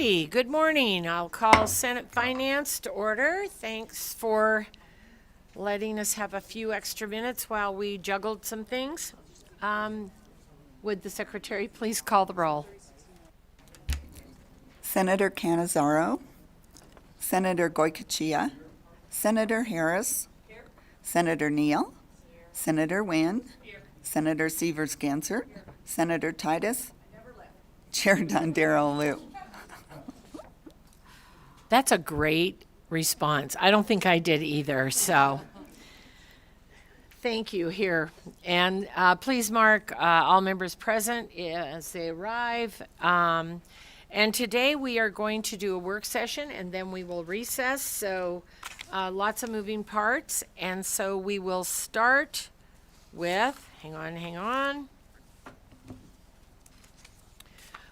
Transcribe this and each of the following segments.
righty, good morning. I'll call Senate Finance to order. Thanks for letting us have a few extra minutes while we juggled some things. Would the secretary please call the roll? Senator Cannizzaro, Senator Goycochea, Senator Harris, Senator Neal, Senator Wynn, Senator Severs-Ganser, Senator Titus, Chair Dondero Liu. That's a great response. I don't think I did either, so thank you here. And please mark all members present as they arrive. And today we are going to do a work session and then we will recess. So lots of moving parts. And so we will start with, hang on.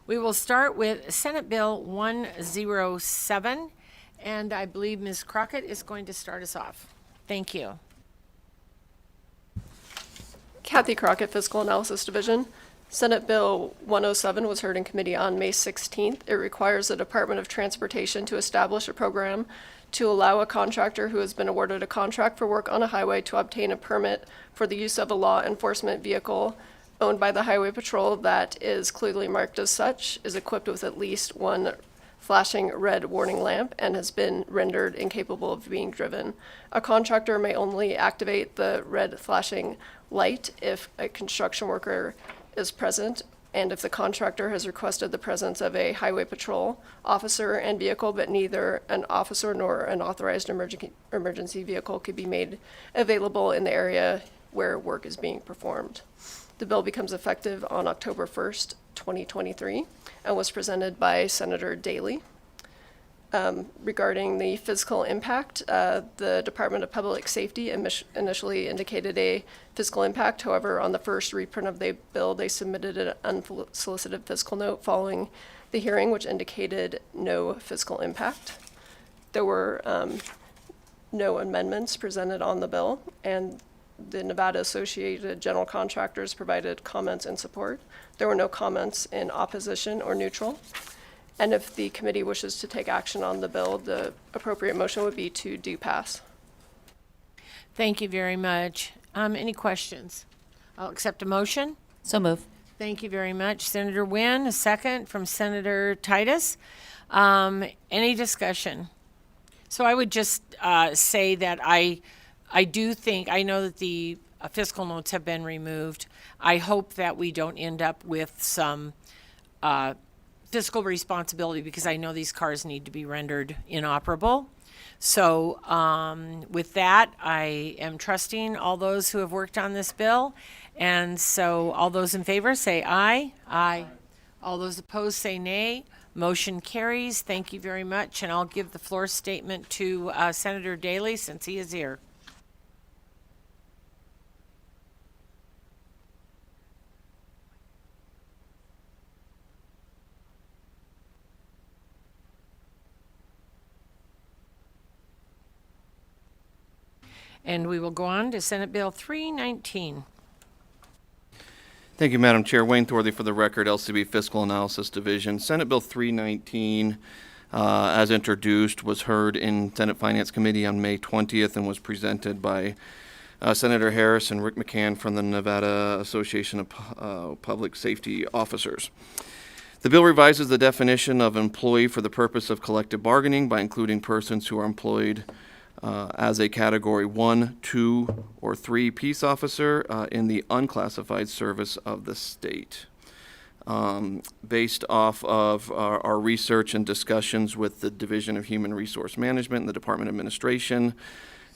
We will start with Senate Bill 107. And I believe Ms. Crockett is going to start us off. Thank you. Kathy Crockett, Fiscal Analysis Division. Senate Bill 107 was heard in committee on May 16th. It requires the Department of Transportation to establish a program to allow a contractor who has been awarded a contract for work on a highway to obtain a permit for the use of a law enforcement vehicle owned by the Highway Patrol that is clearly marked as such, is equipped with at least one flashing red warning lamp, and has been rendered incapable of being driven. A contractor may only activate the red flashing light if a construction worker is present, and if the contractor has requested the presence of a highway patrol officer and vehicle, but neither an officer nor an authorized emergency vehicle could be made available in the area where work is being performed. The bill becomes effective on October 1st, 2023, and was presented by Senator Daley. Regarding the fiscal impact, the Department of Public Safety initially indicated a fiscal impact. However, on the first reprint of the bill, they submitted an unsolicited fiscal note following the hearing, which indicated no fiscal impact. There were no amendments presented on the bill, and the Nevada Associated General Contractors provided comments in support. There were no comments in opposition or neutral. And if the committee wishes to take action on the bill, the appropriate motion would be to do pass. Thank you very much. Any questions? I'll accept a motion. So move. Thank you very much. Senator Wynn, a second from Senator Titus. Any discussion? So I would just say that I do think, I know that the fiscal notes have been removed. I hope that we don't end up with some fiscal responsibility, because I know these cars need to be rendered inoperable. So with that, I am trusting all those who have worked on this bill. And so all those in favor say aye. Aye. All those opposed say nay. Motion carries. Thank you very much. And I'll give the floor statement to Senator Daley since he is here. And we will go on to Senate Bill 319. Thank you, Madam Chair. Wayne Thorley for the record, LCB Fiscal Analysis Division. Senate Bill 319, as introduced, was heard in Senate Finance Committee on May 20th and was presented by Senator Harris and Rick McCann from the Nevada Association of Public Safety Officers. The bill revises the definition of employee for the purpose of collective bargaining by including persons who are employed as a Category 1, 2, or 3 peace officer in the unclassified service of the state. Based off of our research and discussions with the Division of Human Resource Management and the Department of Administration,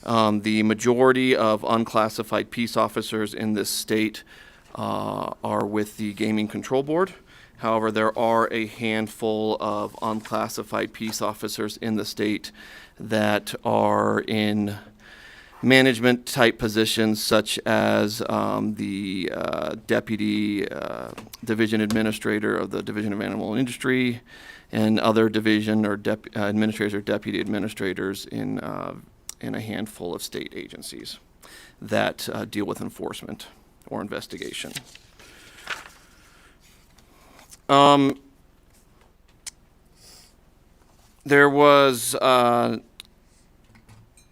the majority of unclassified peace officers in this state are with the Gaming Control Board. However, there are a handful of unclassified peace officers in the state that are in management type positions, such as the deputy division administrator of the Division of Animal Industry, and other division or administrators or deputy administrators in a handful of state agencies that deal with enforcement or investigation. There was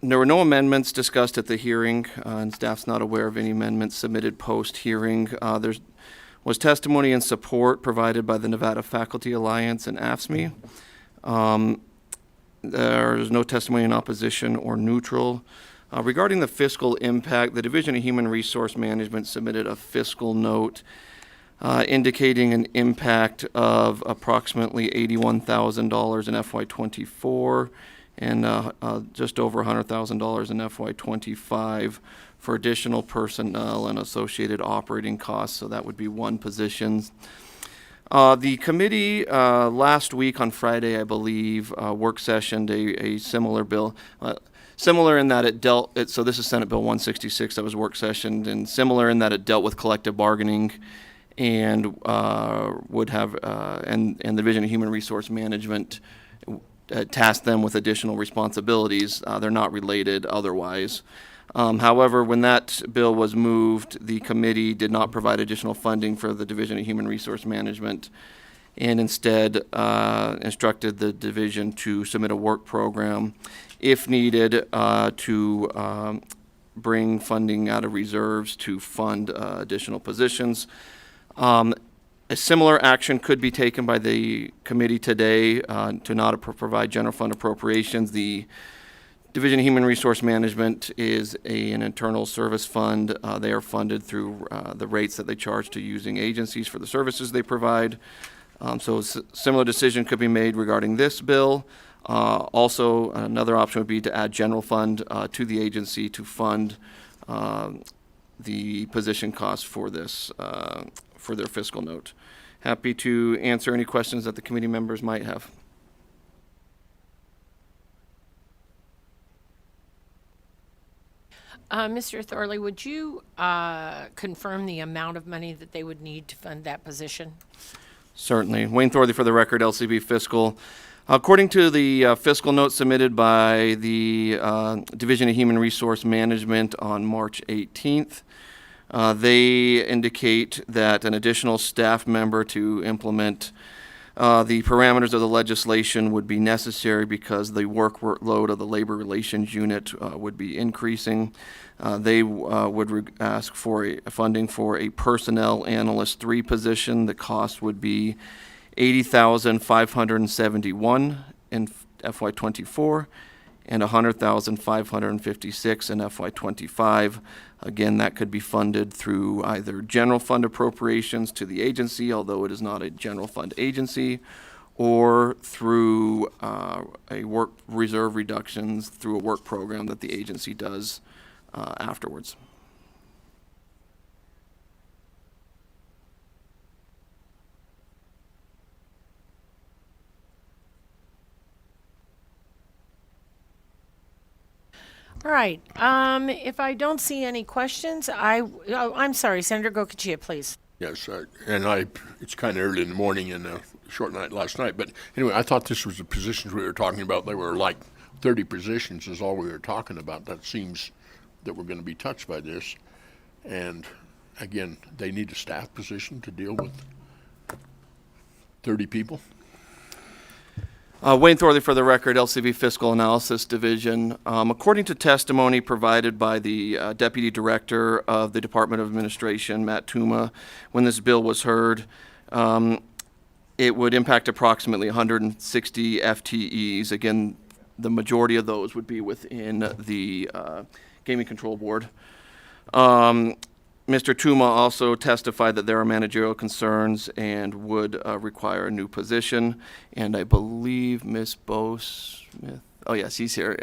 there were no amendments discussed at the hearing, and staff's not aware of any amendments submitted post-hearing. There was testimony and support provided by the Nevada Faculty Alliance and AFSCME. There's no testimony in opposition or neutral. Regarding the fiscal impact, the Division of Human Resource Management submitted a fiscal note indicating an impact of approximately $81,000 in FY24 and just over $100,000 in FY25 for additional personnel and associated operating costs. So that would be one position. The committee last week on Friday, I believe, work sessioned a similar bill. Similar in that it dealt, so this is Senate Bill 166 that was work sessioned, and similar in that it dealt with collective bargaining and would have, and the Division of Human Resource Management tasked them with additional responsibilities. They're not related otherwise. However, when that bill was moved, the committee did not provide additional funding for the Division of Human Resource Management and instead instructed the division to submit a work program if needed to bring funding out of reserves to fund additional positions. A similar action could be taken by the committee today to not provide general fund appropriations. The Division of Human Resource Management is an internal service fund. They are funded through the rates that they charge to using agencies for the services they provide. So a similar decision could be made regarding this bill. Also, another option would be to add general fund to the agency to fund the position costs for this, for their fiscal note. Happy to answer any questions that the committee members might have. Mr. Thorley, would you confirm the amount of money that they would need to fund that position? Certainly. Wayne Thorley for the record, LCB Fiscal. According to the fiscal note submitted by the Division of Human Resource Management on March 18th, they indicate that an additional staff member to implement the parameters of the legislation would be necessary because the workload of the Labor Relations Unit would be increasing. They would ask for funding for a Personnel Analyst 3 position. The cost would be $80,571 in FY24 and $100,556 in FY25. Again, that could be funded through either general fund appropriations to the agency, although it is not a general fund agency, or through a work reserve reductions through a work program that the agency does afterwards. All right. If I don't see any questions, I'm sorry, Senator Gokachia, please. Yes, it's kind of early in the morning and a short night last night. But anyway, I thought this was the positions we were talking about. They were like 30 positions is all we were talking about. That seems that we're going to be touched by this. And again, they need a staff position to deal with 30 people. Wayne Thorley for the record, LCV Fiscal Analysis Division. According to testimony provided by the Deputy Director of the Department of Administration, Matt Tuma, when this bill was heard, it would impact approximately 160 FTEs. Again, the majority of those would be within the Gaming Control Board. Mr. Tuma also testified that there are managerial concerns and would require a new position. And I believe Ms. Bosmith, oh yes, he's here.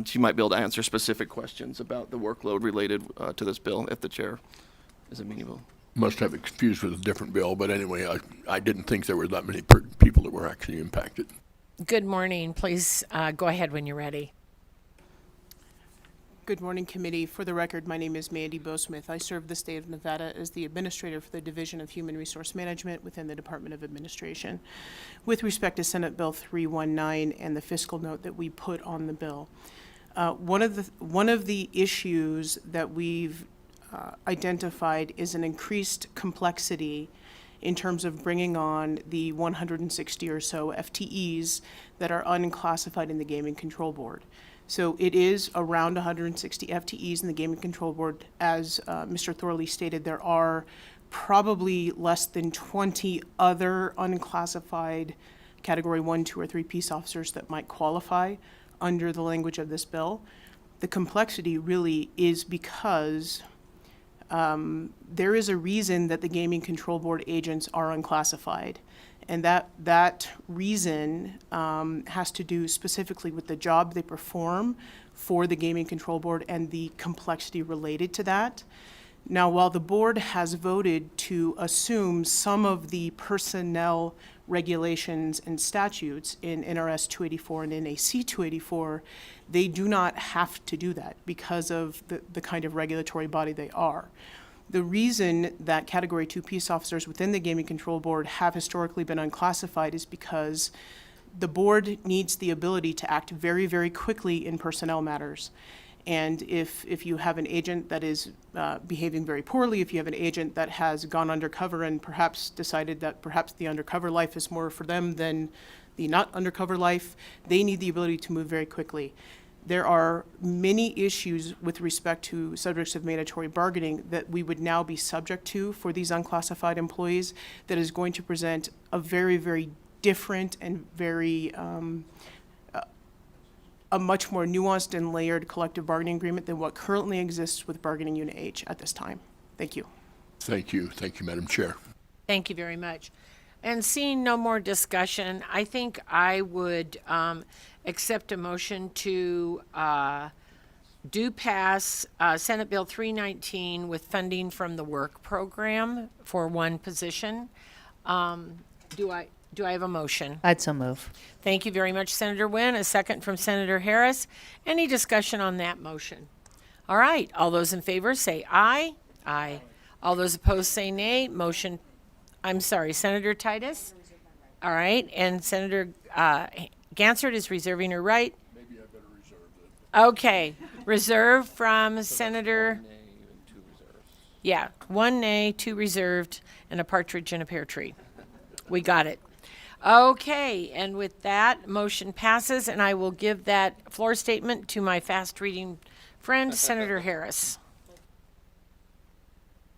She might be able to answer specific questions about the workload related to this bill if the chair is amenable. Must have it confused with a different bill, but anyway, I didn't think there were that many people that were actually impacted. Good morning. Please go ahead when you're ready. Good morning, committee. For the record, my name is Mandy Bosmith. I serve the state of Nevada as the administrator for the Division of Human Resource Management within the Department of Administration. With respect to Senate Bill 319 and the fiscal note that we put on the bill, one of the issues that we've identified is an increased complexity in terms of bringing on the 160 or so FTEs that are unclassified in the Gaming Control Board. So it is around 160 FTEs in the Gaming Control Board. As Mr. Thorley stated, there are probably less than 20 other unclassified Category 1, 2, or 3 peace officers that might qualify under the language of this bill. The complexity really is because there is a reason that the Gaming Control Board agents are unclassified. And that reason has to do specifically with the job they perform for the Gaming Control Board and the complexity related to that. Now, while the board has voted to assume some of the personnel regulations and statutes in NRS 284 and NAC 284, they do not have to do that because of the kind of regulatory body they are. The reason that Category 2 peace officers within the Gaming Control Board have historically been unclassified is because the board needs the ability to act very, very quickly in personnel matters. And if you have an agent that is behaving very poorly, if you have an agent that has gone undercover and perhaps decided that perhaps the undercover life is more for them than the not undercover life, they need the ability to move very quickly. There are many issues with respect to subjects of mandatory bargaining that we would now be subject to for these unclassified employees that is going to present a very, very different and very a much more nuanced and layered collective bargaining agreement than what currently exists with Bargaining Unit H at this time. Thank you. Thank you, Madam Chair. Thank you very much. And seeing no more discussion, I think I would accept a motion to do pass Senate Bill 319 with funding from the work program for one position. Do I have a motion? I'd so move. Thank you very much, Senator Wynn. A second from Senator Harris. Any discussion on that motion? All right. All those in favor say aye. Aye. All those opposed say nay. Motion. I'm sorry, Senator Titus? All right. And Senator Gansert is reserving her right. Maybe I better reserve it. Okay. Reserve from Senator. Yeah. 1 nay, 2 reserved, and a partridge in a pear tree. We got it. Okay, and with that, motion passes, and I will give that floor statement to my fast-reading friend, Senator Harris.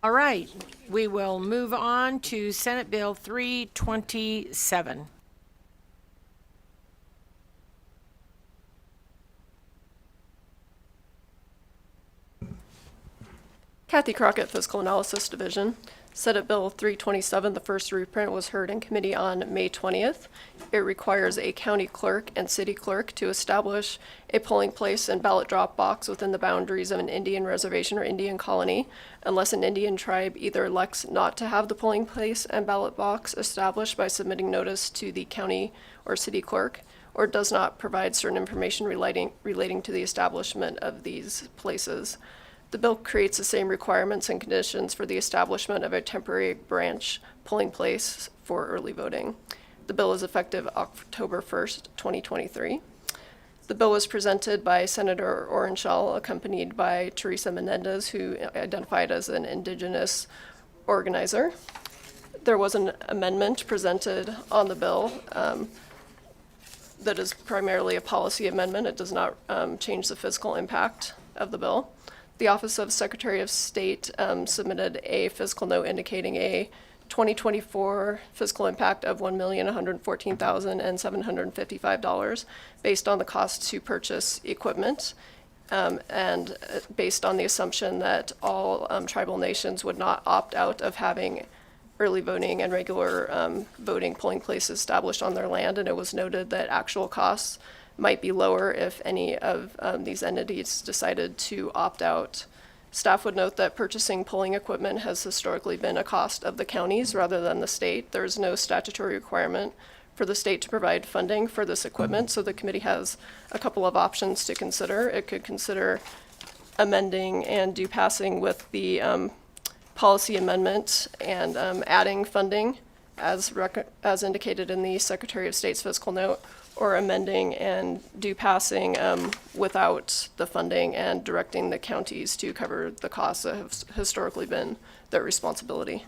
All right, we will move on to Senate Bill 327. Kathy Crockett, Fiscal Analysis Division. Senate Bill 327, the first reprint, was heard in committee on May 20th. It requires a county clerk and city clerk to establish a polling place and ballot drop box within the boundaries of an Indian reservation or Indian colony, unless an Indian tribe either elects not to have the polling place and ballot box established by submitting notice to the county or city clerk, or does not provide certain information relating to the establishment of these places. The bill creates the same requirements and conditions for the establishment of a temporary branch polling place for early voting. The bill is effective October 1st, 2023. The bill was presented by Senator Orenshall, accompanied by Teresa Menendez, who identified as an indigenous organizer. There was an amendment presented on the bill that is primarily a policy amendment. It does not change the fiscal impact of the bill. The Office of Secretary of State submitted a fiscal note indicating a 2024 fiscal impact of $1,114,755 based on the cost to purchase equipment and based on the assumption that all tribal nations would not opt out of having early voting and regular voting polling places established on their land. And it was noted that actual costs might be lower if any of these entities decided to opt out. Staff would note that purchasing polling equipment has historically been a cost of the counties rather than the state. There is no statutory requirement for the state to provide funding for this equipment, so the committee has a couple of options to consider. It could consider amending and do passing with the policy amendment and adding funding as indicated in the Secretary of State's fiscal note, or amending and do passing without the funding and directing the counties to cover the costs that have historically been their responsibility.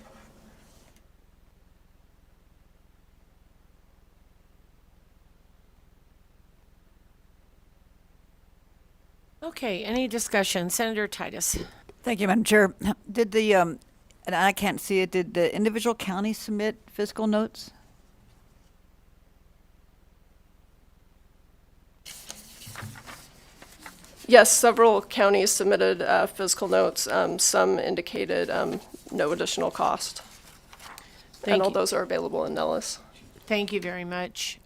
Okay, any discussion? Senator Titus. Thank you, Madam Chair. Did the, and I can't see it, did the individual counties submit fiscal notes? Yes, several counties submitted fiscal notes. Some indicated no additional cost. Thank And all you. those are available in Nellis. Thank you very much.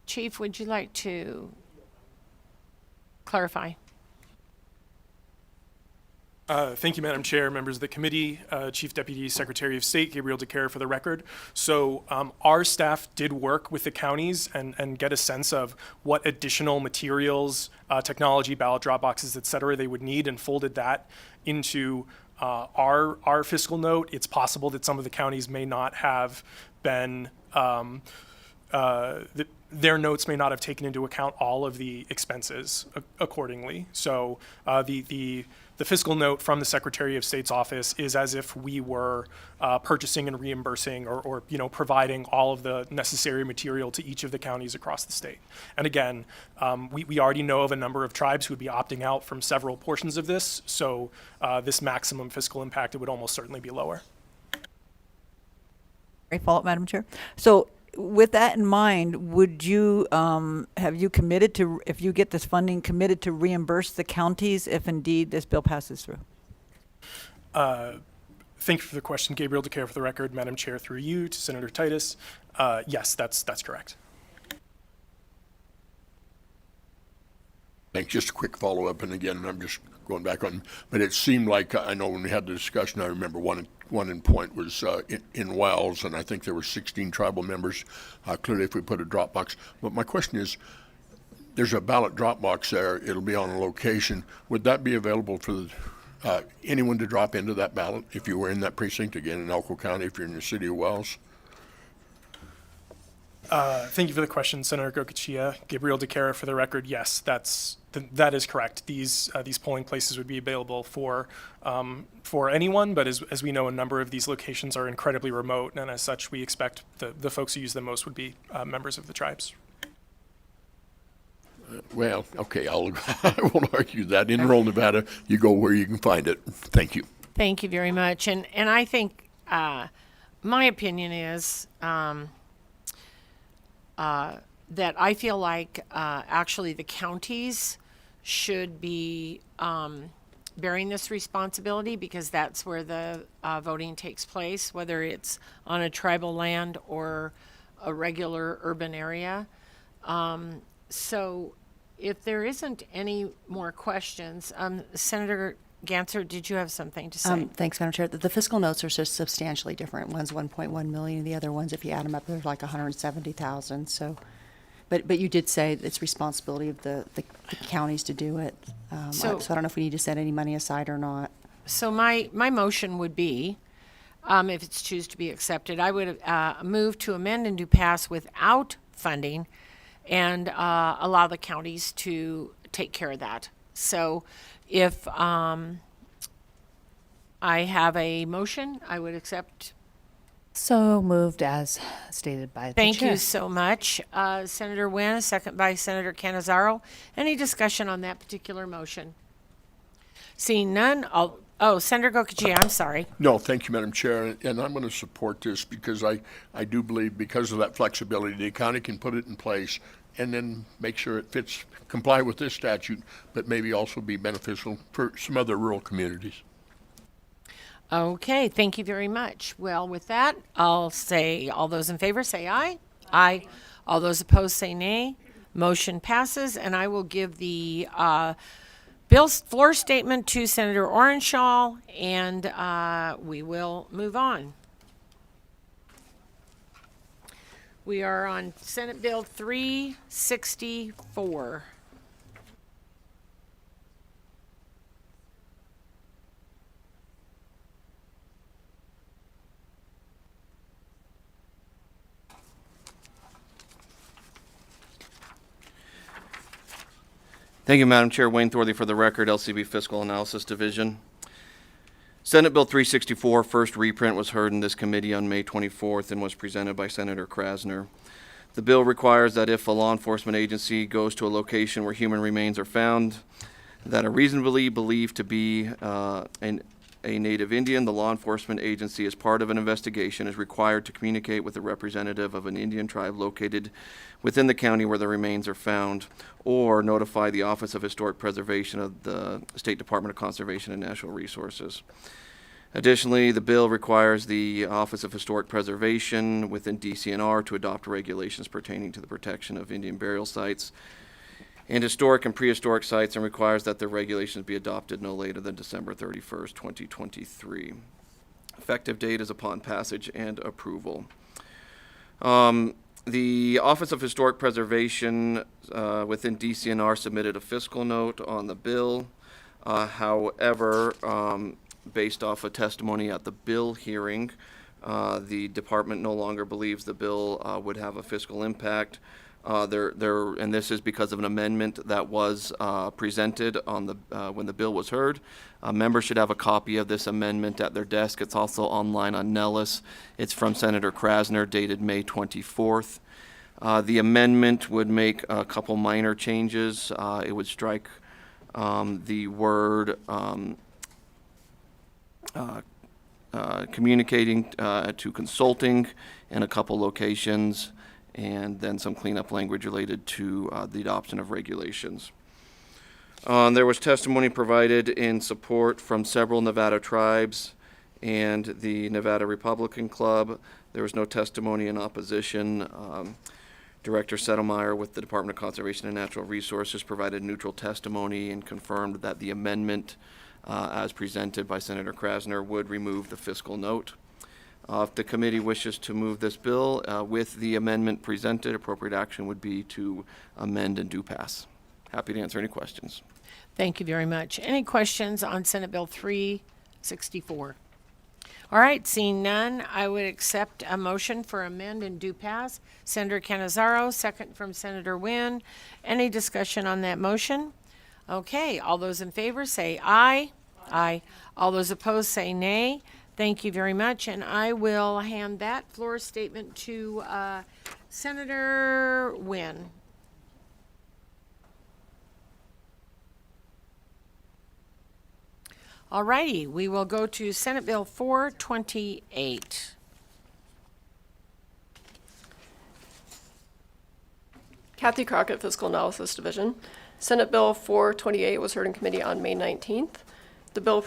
Chief, would you like to clarify? Thank you, Madam Chair, members of the committee, Chief Deputy Secretary of State Gabriel DeCare for the record. So our staff did work with the counties and get a sense of what additional materials, technology, ballot drop boxes, et cetera, they would need and folded that into our fiscal note. It's possible that some of the counties may not have been their notes may not have taken into account all of the expenses accordingly. So the fiscal note from the Secretary of State's office is as if we were purchasing and reimbursing or providing all of the necessary material to each of the counties across the state. And again, we already know of a number of tribes who would be opting out from several portions of this. So this maximum fiscal impact, it would almost certainly be lower. Follow-up, Madam Chair. So with that in mind, would you, have you committed to, if you get this funding, committed to reimburse the counties if indeed this bill passes through? Thank you for the question, Gabriel DeCare for the record, Madam Chair, through you to Senator Titus. Yes, that's correct. Thanks. Just a quick follow-up, and again, I'm just going back on, but it seemed like, I know when we had the discussion, I remember one in point was in Wells, and I think there were 16 tribal members, clearly if we put a drop box. But my question is, there's a ballot drop box there, it'll be on a location. Would that be available for anyone to drop into that ballot if you were in that precinct, again, in Elko County, if you're in the city of Wells? Thank you for the question, Senator Gokachia. Gabriel DeCare for the record, yes, that is correct. These polling places would be available for anyone, but as we know, a number of these locations are incredibly remote, and as such, we expect the folks who use them most would be members of the tribes. Well, okay, I won't argue that. In rural Nevada, you go where you can find it. Thank you. Thank you very much. And I think my opinion is that I feel like actually the counties should be bearing this responsibility because that's where the voting takes place, whether it's on a tribal land or a regular urban area. So if there isn't any more questions, Senator Ganser, did you have something to say? Thanks, Madam Chair. The fiscal notes are just substantially different. One's 1.1 million, the other ones, if you add them up, they're like 170,000. So, but you did say it's responsibility of the counties to do it. So I don't know if we need to set any money aside or not. So my motion would be, if it's choose to be accepted, I would move to amend and to pass without funding and allow the counties to take care of that. So if I have a motion, I would accept. So moved as stated by the chair. Thank you so much. Senator Wynn, a second by Senator Canizaro. Any discussion on that particular motion? Seeing none, Senator Gokachia, I'm sorry. No, thank you, Madam Chair, and I'm going to support this because I do believe because of that flexibility, the county can put it in place and then make sure it fits, comply with this statute, but maybe also be beneficial for some other rural communities. Okay, thank you very much. Well, with that, I'll say all those in favor say aye. Aye. All those opposed say nay. Motion passes, and I will give the bill's floor statement to Senator Orenshaw, and we will move on. We are on Senate Bill 364. Thank you, Madam Chair. Wayne Thorley for the record, LCB Fiscal Analysis Division. Senate Bill 364, first reprint, was heard in this committee on May 24th and was presented by Senator Krasner. The bill requires that if a law enforcement agency goes to a location where human remains are found that are reasonably believed to be a native Indian, the law enforcement agency, as part of an investigation, is required to communicate with a representative of an Indian tribe located within the county where the remains are found, or notify the Office of Historic Preservation of the State Department of Conservation and Natural Resources. Additionally, the bill requires the Office of Historic Preservation within DCNR to adopt regulations pertaining to the protection of Indian burial sites and historic and prehistoric sites, and requires that the regulations be adopted no later than December 31st, 2023. Effective date is upon passage and approval. The Office of Historic Preservation within DCNR submitted a fiscal note on the bill. However, based off of testimony at the bill hearing, the department no longer believes the bill would have a fiscal impact. And this is because of an amendment that was presented on the when the bill was heard. Members should have a copy of this amendment at their desk. It's also online on Nellis. It's from Senator Krasner, dated May 24th. The amendment would make a couple minor changes. It would strike the word communicating to consulting in a couple locations, and then some cleanup language related to the adoption of regulations. There was testimony provided in support from several Nevada tribes and the Nevada Republican Club. There was no testimony in opposition. Director Settlemeyer with the Department of Conservation and Natural Resources provided neutral testimony and confirmed that the amendment as presented by Senator Krasner would remove the fiscal note. If the committee wishes to move this bill with the amendment presented, appropriate action would be to amend and do pass. Happy to answer any questions. Thank you very much. Any questions on Senate Bill 364? All right, seeing none, I would accept a motion for amend and do pass. Senator Canizaro, second from Senator Wynn. Any discussion on that motion? Okay, all those in favor say aye. Aye. All those opposed say nay. Thank you very much, and I will hand that floor statement to Senator Wynn. All righty, we will go to Senate Bill 428. Kathy Crockett, Fiscal Analysis Division. Senate Bill 428 was heard in committee on May 19th. The bill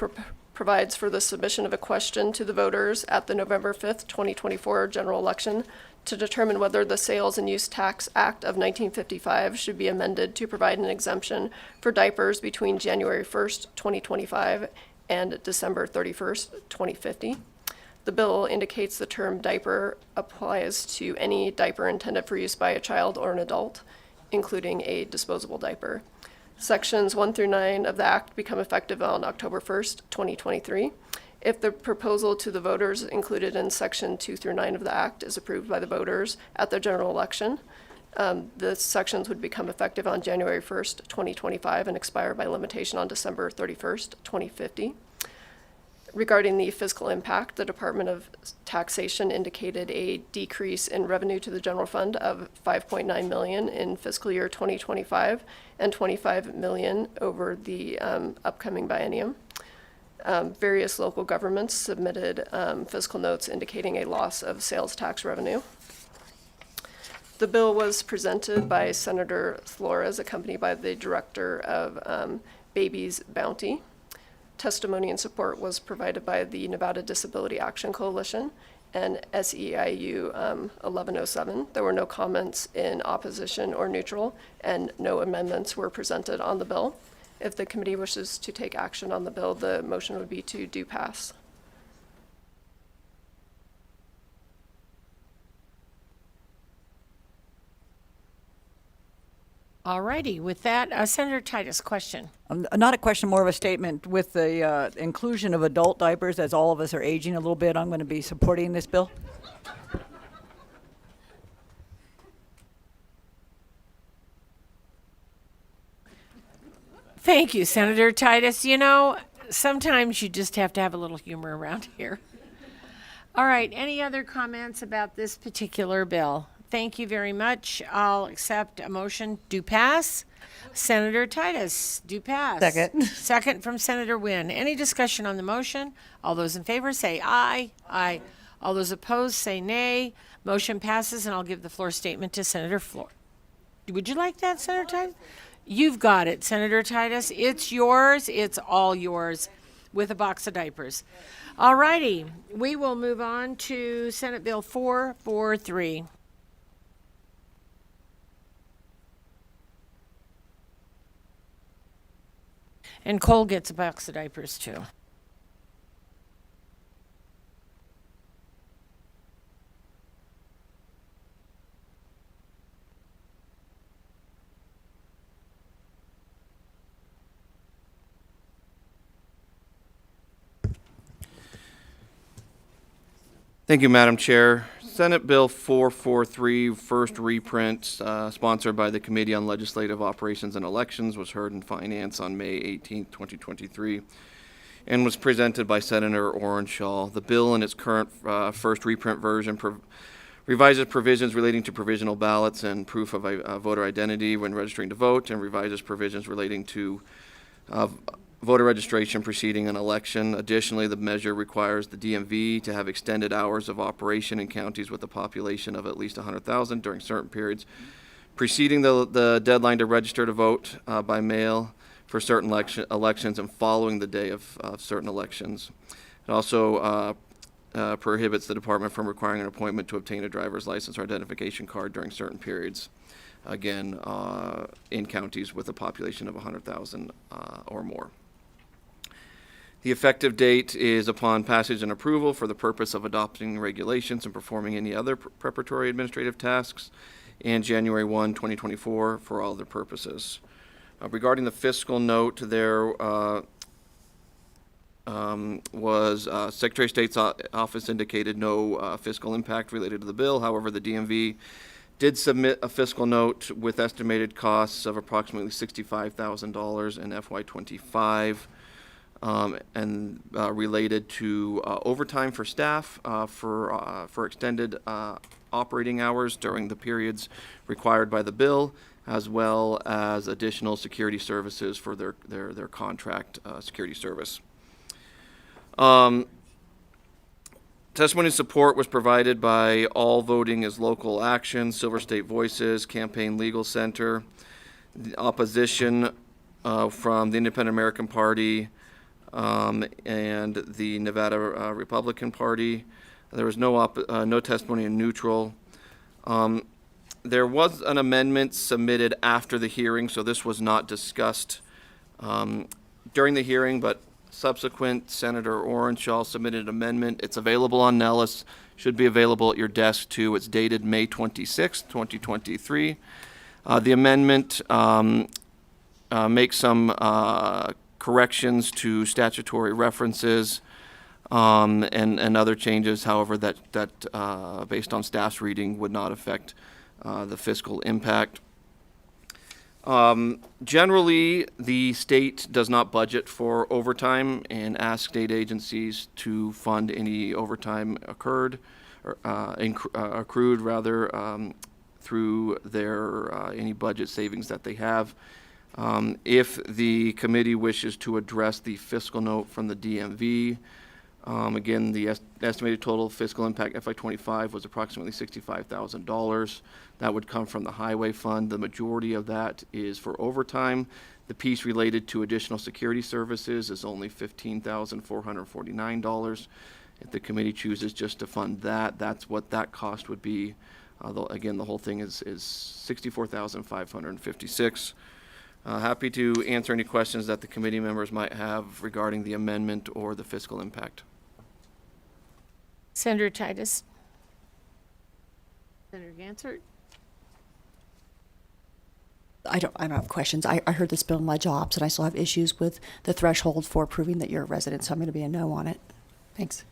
provides for the submission of a question to the voters at the November 5th, 2024 general election to determine whether the Sales and Use Tax Act of 1955 should be amended to provide an exemption for diapers between January 1st, 2025 and December 31st, 2050. The bill indicates the term diaper applies to any diaper intended for use by a child or an adult, including a disposable diaper. Sections 1 through 9 of the Act become effective on October 1st, 2023. If the proposal to the voters included in Section 2 through 9 of the Act is approved by the voters at the general election, the sections would become effective on January 1st, 2025 and expire by limitation on December 31st, 2050. Regarding the fiscal impact, the Department of Taxation indicated a decrease in revenue to the general fund of $5.9 million in fiscal year 2025 and $25 million over the upcoming biennium. Various local governments submitted fiscal notes indicating a loss of sales tax revenue. The bill was presented by Senator Flores, accompanied by the Director of Baby's Bounty. Testimony and support was provided by the Nevada Disability Action Coalition and SEIU 1107. There were no comments in opposition or neutral, and no amendments were presented on the bill. If the committee wishes to take action on the bill, the motion would be to do pass. All righty, with that, Senator Titus, question. Not a question, more of a statement. With the inclusion of adult diapers, as all of us are aging a little bit, I'm going to be supporting this bill. Thank you, Senator Titus. You know, sometimes you just have to have a little humor around here. All right, any other comments about this particular bill? Thank you very much. I'll accept a motion. Do pass. Senator Titus, do pass. Second. Second from Senator Wynn. Any discussion on the motion? All those in favor say aye. Aye. All those opposed say nay. Motion passes, and I'll give the floor statement to Senator Floor. Would you like that, Senator Titus? You've got it, Senator Titus. It's yours. It's all yours, with a box of diapers. All righty. We will move on to Senate Bill 443. And Cole gets a box of diapers, too. Thank you, Madam Chair. Senate Bill 443, first reprint, sponsored by the Committee on Legislative Operations and Elections, was heard in Finance on May 18, 2023, and was presented by Senator Orenshaw. The bill in its current first reprint version revises provisions relating to provisional ballots and proof of voter identity when registering to vote, and revises provisions relating to voter registration preceding an election. Additionally, the measure requires the DMV to have extended hours of operation in counties with a population of at least 100,000 during certain periods preceding the deadline to register to vote by mail for certain elections and following the day of certain elections. It also prohibits the department from requiring an appointment to obtain a driver's license or identification card during certain periods, again, in counties with a population of 100,000 or more. The effective date is upon passage and approval for the purpose of adopting regulations and performing any other preparatory administrative tasks, and January 1, 2024 for all other purposes. Regarding the fiscal note, there was Secretary of State's office indicated no fiscal impact related to the bill. However, the DMV did submit a fiscal note with estimated costs of approximately $65,000 in FY25. And related to overtime for staff for extended operating hours during the periods required by the bill, as well as additional security services for their contract security service. Testimony and support was provided by All Voting is Local Action, Silver State Voices, Campaign Legal Center, the opposition from the Independent American Party, and the Nevada Republican Party. There was no testimony in neutral. There was an amendment submitted after the hearing, so this was not discussed during the hearing, but subsequent Senator Orenshaw submitted an amendment. It's available on Nellis, should be available at your desk too. It's dated May 26, 2023. The amendment makes some corrections to statutory references and other changes, however, that based on staff's reading would not affect the fiscal impact. Generally, the state does not budget for overtime and asks state agencies to fund any overtime accrued through their any budget savings that they have. If the committee wishes to address the fiscal note from the DMV, again, the estimated total fiscal impact FY25 was approximately $65,000. That would come from the highway fund. The majority of that is for overtime. The piece related to additional security services is only $15,449. If the committee chooses just to fund that, that's what that cost would be. Again, the whole thing is $64,556. Happy to answer any questions that the committee members might have regarding the amendment or the fiscal impact. Senator Titus. Senator Gansert. I don't have questions. I heard this bill in my jobs, and I still have issues with the threshold for proving that you're a resident, so I'm going to be a no on it. Thanks.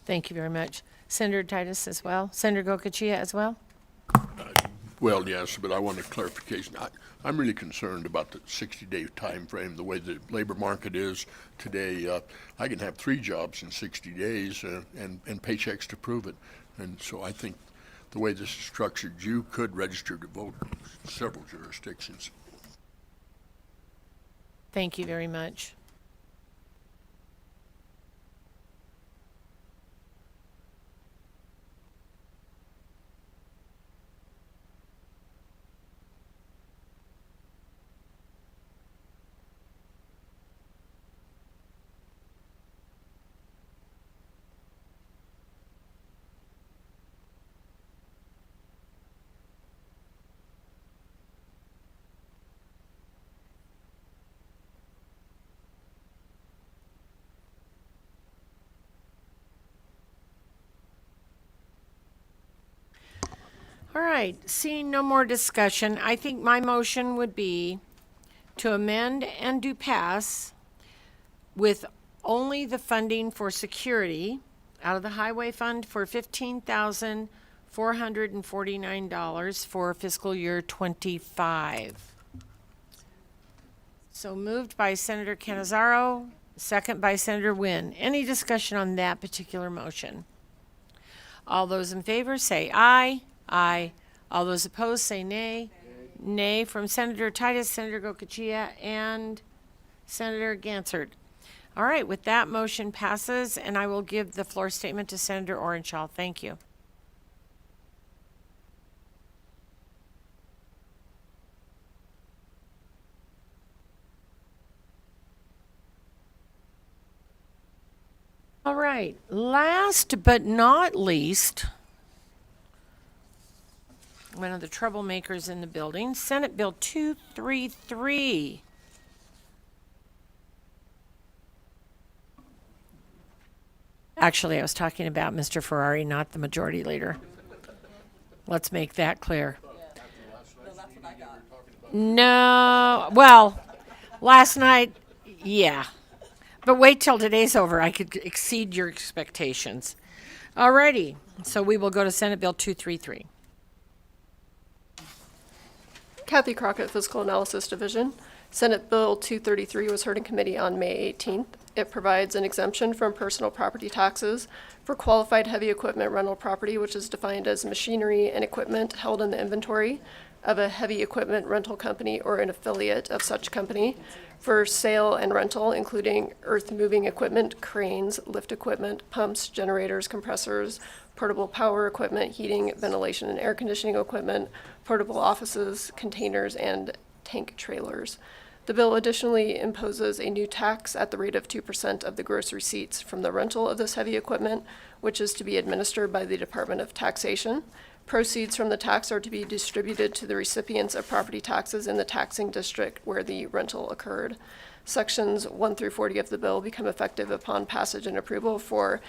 Thank you very much. Senator Titus as well. Senator Gokachia as well. Well, yes, but I want a clarification. I'm really concerned about the 60-day time frame, the way the labor market is today. I can have 3 jobs in 60 days and paychecks to prove it. And so I think the way this is structured, you could register to vote in several jurisdictions. Thank you very much. All right, seeing no more discussion, I think my motion would be to amend and do pass with only the funding for security out of the highway fund for $15,449 for fiscal year 25. So moved by Senator Canizaro, second by Senator Wynn. Any discussion on that particular motion? All those in favor say aye. Aye. All those opposed say nay. Nay from Senator Titus, Senator Gokachia, and Senator Gansert. All right, with that, motion passes, and I will give the floor statement to Senator Orenshaw. Thank you. All right, last but not least, one of the troublemakers in the building, Senate Bill 233. Actually, I was talking about Mr. Ferrari, not the majority leader. Let's make that clear. No, well, last night, yeah. But wait till today's over. I could exceed your expectations. Alrighty, so we will go to Senate Bill 233. Kathy Crockett, Fiscal Analysis Division. Senate Bill 233 was heard in committee on May 18th. It provides an exemption from personal property taxes for qualified heavy equipment rental property, which is defined as machinery and equipment held in the inventory of a heavy equipment rental company or an affiliate of such company for sale and rental, including earth-moving equipment, cranes, lift equipment, pumps, generators, compressors, portable power equipment, heating, ventilation, and air conditioning equipment, portable offices, containers, and tank trailers. The bill additionally imposes a new tax at the rate of 2% of the gross receipts from the rental of this heavy equipment, which is to be administered by the Department of Taxation. Proceeds from the tax are to be distributed to the recipients of property taxes in the taxing district where the rental occurred. Sections 1 through 40 of the bill become effective upon passage and approval for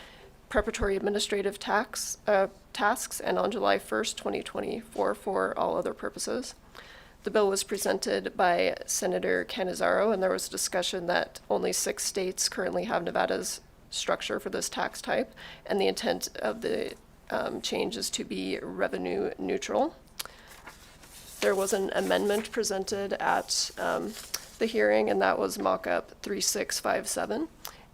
preparatory administrative tasks and on July 1st, 2024 for all other purposes. The bill was presented by Senator Canizaro, and there was discussion that only 6 states currently have Nevada's structure for this tax type, and the intent of the change is to be revenue neutral. There was an amendment presented at the hearing, and that was mock-up 3657,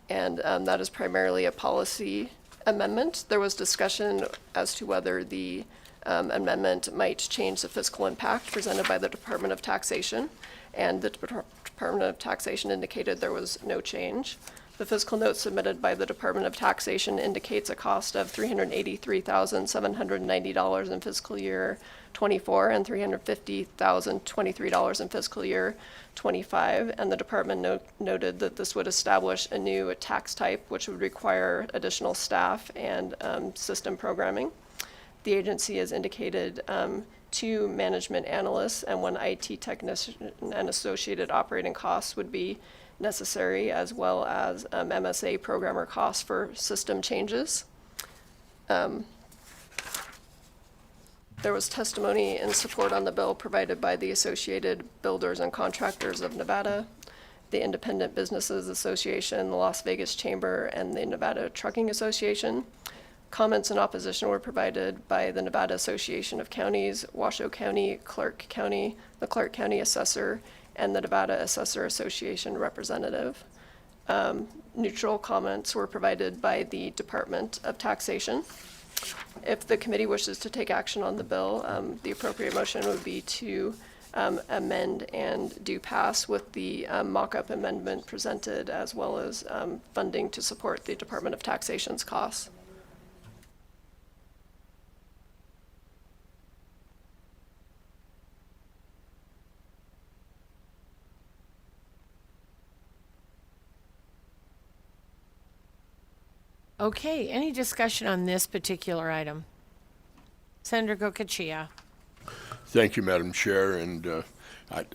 and that is primarily a policy amendment. There was discussion as to whether the amendment might change the fiscal impact presented by the Department of Taxation, and the Department of Taxation indicated there was no change. The fiscal note submitted by the Department of Taxation indicates a cost of $383,790 in fiscal year 24 and $350,023 in fiscal year 25, and the department noted that this would establish a new tax type which would require additional staff and system programming. The agency has indicated 2 management analysts and 1 IT technician and associated operating costs would be necessary, as well as MSA programmer costs for system changes. There was testimony in support on the bill provided by the Associated Builders and Contractors of Nevada, the Independent Businesses Association, the Las Vegas Chamber, and the Nevada Trucking Association. Comments in opposition were provided by the Nevada Association of Counties, Washoe County, Clark County, the Clark County Assessor, and the Nevada Assessor Association representative. Neutral comments were provided by the Department of Taxation. If the committee wishes to take action on the bill, the appropriate motion would be to amend and do pass with the mock-up amendment presented, as well as funding to support the Department of Taxation's costs. Okay, any discussion on this particular item? Senator Gokachia. Thank you, Madam Chair, and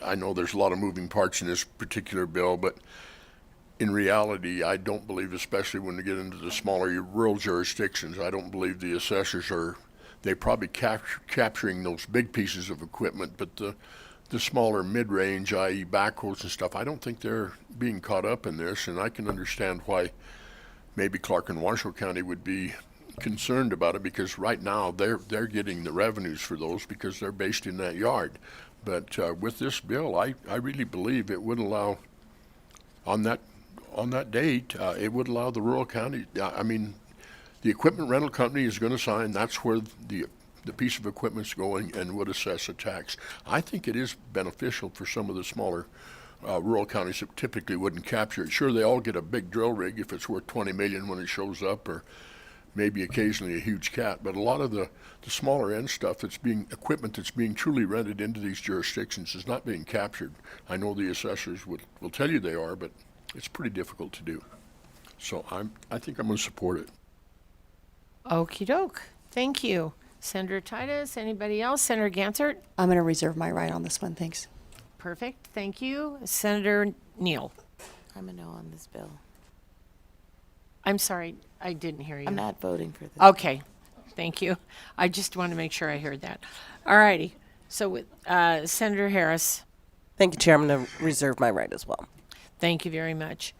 I know there's a lot of moving parts in this particular bill, but in reality, I don't believe, especially when we get into the smaller rural jurisdictions, I don't believe the assessors they probably capturing those big pieces of equipment, but the smaller mid-range, i.e. backhoes and stuff, I don't think they're being caught up in this, and I can understand why maybe Clark and Washoe County would be concerned about it, because right now they're getting the revenues for those because they're based in that yard. But with this bill, I really believe it would allow, on that date, it would allow the rural county, I mean, the equipment rental company is going to sign, that's where the piece of equipment's going, and would assess a tax. I think it is beneficial for some of the smaller rural counties that typically wouldn't capture it. Sure, they all get a big drill rig if it's worth 20 million when it shows up, or maybe occasionally a huge cat, but a lot of the smaller end stuff equipment that's being truly rented into these jurisdictions is not being captured. I know the assessors will tell you they are, but it's pretty difficult to do. So I think I'm going to support it. Okey doke. Thank you. Senator Titus, anybody else? Senator Gansert? I'm going to reserve my right on this one, thanks. Perfect, thank you. Senator Neal? I'm a no on this bill. I'm sorry, I didn't hear you. I'm not voting for this. Okay, thank you. I just want to make sure I heard that. All righty, so with Senator Harris, Thank you, Chair. I'm going to reserve my right as well. thank you very much.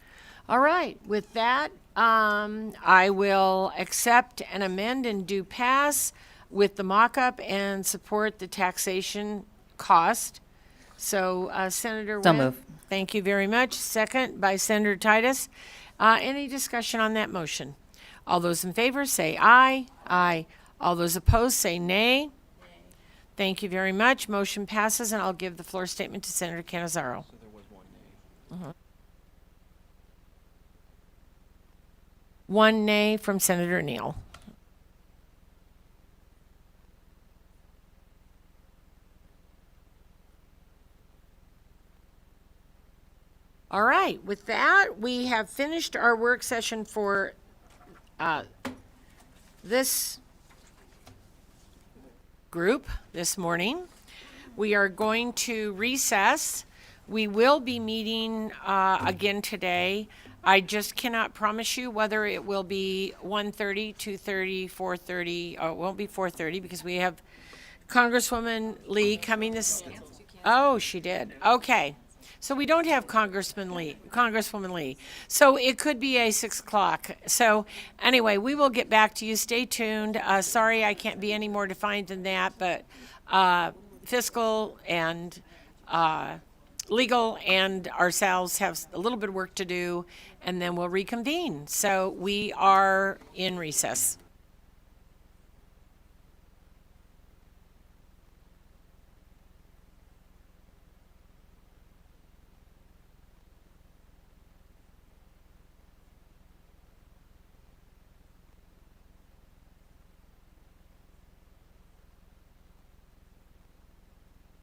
All right, with that, I will accept and amend and do pass with the mock-up and support the taxation cost. So Senator So Wynn, move. thank you very much. Second by Senator Titus. Any discussion on that motion? All those in favor say aye. Aye. All those opposed say nay. Thank you very much. Motion passes, and I'll give the floor statement to Senator Canizaro. One nay from Senator Neal. All right, with that, we have finished our work session for this group this morning. We are going to recess. We will be meeting again today. I just cannot promise you whether it will be 1:30, 2:30, 4:30. Oh, it won't be 4:30 because we have Congresswoman Lee coming this. Oh, she did. Okay. So we don't have Congresswoman Lee. So it could be a 6 o'clock. So anyway, we will get back to you. Stay tuned. Sorry I can't be any more defined than that, but fiscal and legal and ourselves have a little bit of work to do, and then we'll reconvene. So we are in recess.